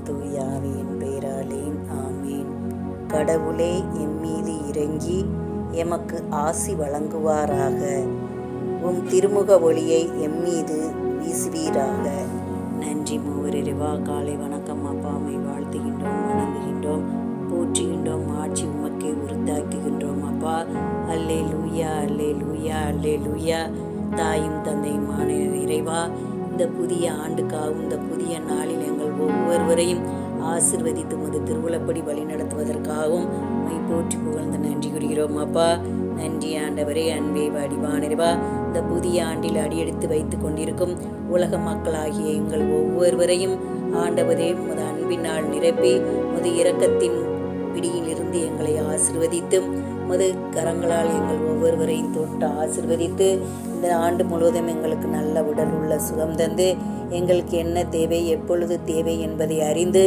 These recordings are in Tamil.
தூய ஆவியின் பெயராலே ஆமீன். கடவுளே எம்மீது இறங்கி எமக்கு ஆசி வழங்குவாராக. உம் திருமுக ஒளியை எம்மீது வீசுவீராக. நன்றி மூவரிவா. காலை வணக்கம் அப்பா. உம்மை வாழ்த்துகின்றோம், வணங்குகின்றோம், போற்றுகின்றோம். ஆட்சி உமக்கே உறுத்தாக்குகின்றோம் அப்பா. அல்லேலூயா, அல்லேலூயா, அல்லேலூயா. தாயும் தந்தையுமான இறைவா, இந்த புதிய ஆண்டுக்காகவும் இந்த புதிய நாளில் எங்கள் ஒவ்வொருவரையும் ஆசிர்வதித்து உமது திருவுளப்படி வழி நடத்துவதற்காகவும் உம்மை போற்றி புகழ்ந்து நன்றி கூறுகிறோம் அப்பா. நன்றி ஆண்டவரே. அன்பே வடிவானிறைவா, இந்த புதிய ஆண்டில் அடியெடுத்து வைத்து கொண்டிருக்கும் உலக மக்களாகிய எங்கள் ஒவ்வொருவரையும் ஆண்டவரே உமது அன்பினால் நிரப்பி உமது இரக்கத்தின் பிடியிலிருந்து எங்களை ஆசிர்வதித்து உமது கரங்களால் எங்கள் ஒவ்வொருவரையும் தொட்டு ஆசிர்வதித்து இந்த ஆண்டு முழுவதும் எங்களுக்கு நல்ல உடல் உள்ள சுகம் தந்து எங்களுக்கு என்ன தேவை, எப்பொழுது தேவை என்பதை அறிந்து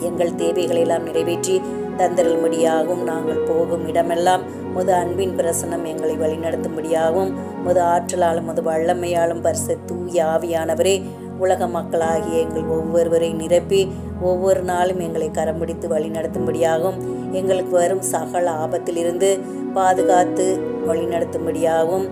எங்கள் தேவைகளெல்லாம் நிறைவேற்றி தந்தரும்படியாகவும் நாங்கள் போகும் இடமெல்லாம் முது அன்பின் பிரசனம் எங்களை வழிநடத்தும்படியாகவும் முது ஆற்றலாலும் முது வல்லமையாலும் பரிசுத்த தூய ஆவியானவரே உலக மக்களாகிய எங்கள் ஒவ்வொருவரை நிரப்பி ஒவ்வொரு நாளும் எங்களை கரம் பிடித்து வழி நடத்தும்படியாகவும் எங்களுக்கு வரும் சகல ஆபத்திலிருந்து பாதுகாத்து வழி நடத்தும்படியாகவும்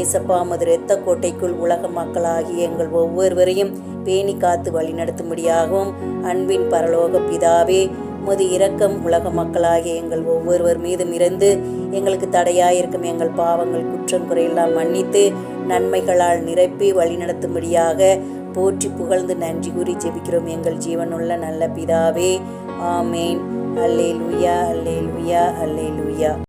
ஏசப்பா உமது இரத்த கோட்டைக்குள் உலக மக்களாகிய எங்கள் ஒவ்வொருவரையும் பேணி காத்து வழி நடத்தும்படியாகவும் அன்பின் பரலோக பிதாவே உமது இரக்கம் உலக மக்களாகிய எங்கள் ஒவ்வொருவர் மீதும் இருந்து எங்களுக்கு தடையாயிருக்கும் எங்கள் பாவங்கள் குற்றம் குறையெல்லாம் மன்னித்து நன்மைகளால் நிரப்பி வழி நடத்தும்படியாக போற்றி புகழ்ந்து நன்றி கூறி ஜெபிக்கிறோம் எங்கள் ஜீவனுள்ள நல்ல பிதாவே. ஆமேன். அல்லேலூயா, அல்லேலூயா, அல்லேலூயா.